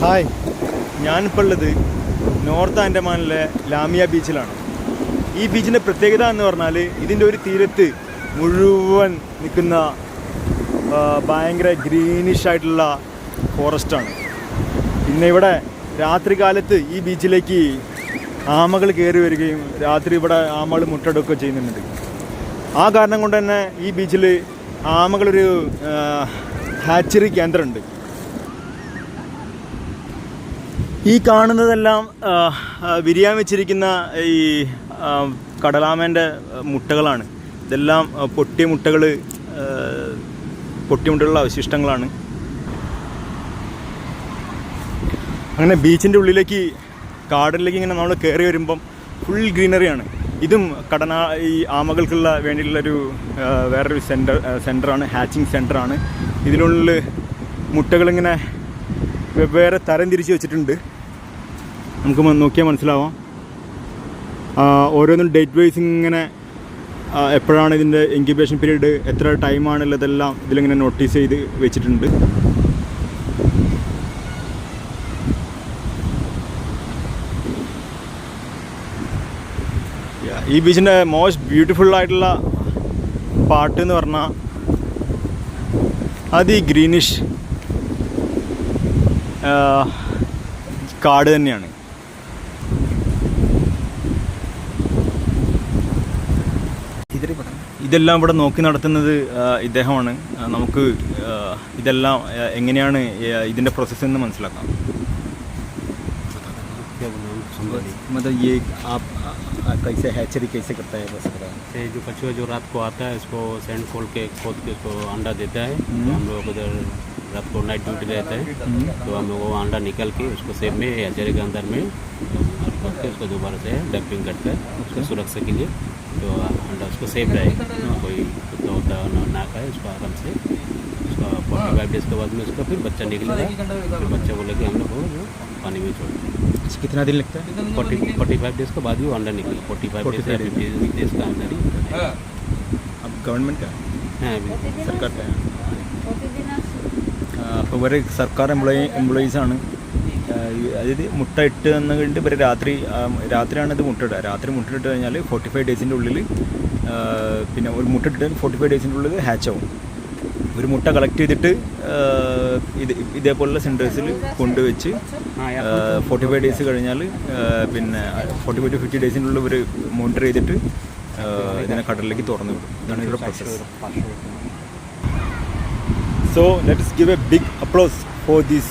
Hi, ഞാനിപ്പോൾ ഉള്ളത് north ആൻഡമാനിലെ ലാമിയ ബീച്ചിലാണ്. ഈ ബീച്ചിൻ്റെ പ്രത്യേകത എന്ന് പറഞ്ഞാൽ ഇതിൻ്റെ ഒരു തീരത്ത് മുഴുവൻ നിൽക്കുന്ന ഭയങ്കര ഗ്രീനിഷ് ആയിട്ടുള്ള ഫോറസ്റ്റാണ്. പിന്നെ ഇവിടെ രാത്രി കാലത്ത് ഈ ബീച്ചിലേക്ക് ആമകൾ കയറി വരികയും രാത്രി ഇവിടെ ആമകൾ മുട്ടയിടുകയൊക്കെ ചെയ്യുന്നുണ്ട്. ആ കാരണം കൊണ്ട് തന്നെ ഈ ബീച്ചിൽ ആമകളൊരു ഹാച്ചറി കേന്ദ്രമുണ്ട്. ഈ കാണുന്നതെല്ലാം വിരിയാൻ വെച്ചിരിക്കുന്ന ഈ കടലാമേൻ്റെ മുട്ടകളാണ്. ഇതെല്ലാം പൊട്ടിയ മുട്ടകളുള്ള അവശിഷ്ടങ്ങളാണ്. അങ്ങനെ ബീച്ചിൻ്റെ ഉള്ളിലേക്ക് ഗാർഡനിലേക്ക് ഇങ്ങനെ നമ്മൾ കയറി വരുമ്പം ഫുൾ ഗ്രീനറിയാണ്. ഇതും ഈ ആമകൾക്കുള്ള വേണ്ടിയിട്ടുള്ളൊരു വേറൊരു സെൻറ്ററാണ്, ഹാച്ചിങ് സെൻറ്ററാണ്. ഇതിനുള്ളിൽ മുട്ടകളിങ്ങനെ വെവ്വേറെ തരം തിരിച്ച് വെച്ചിട്ടുണ്ട്. നമുക്ക് നോക്കിയാൽ മനസ്സിലാവാം. ഓരോന്നും ഡേറ്റ് വൈസ് ഇങ്ങനെ എപ്പോഴാണ് ഇതിൻ്റെ ഇൻക്യുബേഷൻ പീരീഡ്, എത്ര ടൈമാണുള്ളതെല്ലാം ഇതിലിങ്ങനെ നോട്ടീസ് ചെയ്ത് വെച്ചിട്ടുണ്ട്. ഈ ബീച്ചിൻ്റെ മോസ്റ്റ് ബ്യൂട്ടിഫുൾ ആയിട്ടുള്ള പാർട്ട് എന്ന് പറഞ്ഞാൽ അത് ഈ ഗ്രീനിഷ് കാട് തന്നെയാണ്. ഇതെല്ലാം ഇവിടെ നോക്കി നടത്തുന്നത് ഇദ്ദേഹമാണ്. നമുക്ക് ഇതെല്ലാം എങ്ങനെയാണ് ഇതിൻ്റെ പ്രോസസ്സ് എന്ന് മനസ്സിലാക്കാം. मतलब ये आप कैसे हैचरी कैसे करता है बस से जो कछुआ जो रात को आता है इसको सैंड खोल के खोद के उसको अंडा देता है. तो हम लोग उधर रात को नाइट ड्यूटी रहता है तो हम लोग वो अंडा निकल के उसको सेब में हैचरी के अंदर में रख के उसको दोबारा से डंपिंग करता है उसको सुरक्षा के लिए. तो अंडा उसको सेफ रहेगा, कोई कुत्ता होता ना खाए उसको आराम से. उसका 45 डेज़ के बाद में उसका फिर बच्चा निकलेगा. फिर बच्चा को लेके हम लोग वो पानी में छोड़ते हैं. कितना दिन लगता है? 45 डेज़ के बाद भी अंडा निकलेगा. 45 डेज़ या 50 डेज़ का अंदर ही. अब गवर्नमेंट का है സർക്കാർ അപ്പോൾ ഇവർ സർക്കാർ എംപ്ലോയീസാണ്. അതായത് മുട്ട ഇട്ട് എന്ന് കഴിഞ്ഞിട്ട് ഇവർ രാത്രിയാണ് ഇത് മുട്ടയിടുക. രാത്രി മുട്ടയിട്ട് കഴിഞ്ഞാൽ 45 ഡേയ്സിൻ്റെ ഉള്ളിൽ പിന്നെ ഒരു മുട്ട ഇട്ടിട്ട് 45 ഡേയ്സിൻ്റെ ഉള്ളിൽ ഹാച്ച് ആവും. ഒരു മുട്ട കളക്ട് ചെയ്തിട്ട് ഇതേപോലുള്ള സെൻറ്റേഴ്സിൽ കൊണ്ടുവച്ച് 45 ഡേയ്സ് കഴിഞ്ഞാൽ പിന്നെ 45 to 50 ഡേയ്സിൻ്റെ ഉള്ളിൽ ഇവർ മോണിറ്റർ ചെയ്തിട്ട് ഇതിനെ കടലിലേക്ക് തുറന്നു വിടും. ഇതാണ് ഇവരുടെ process. So let's give a big applause for this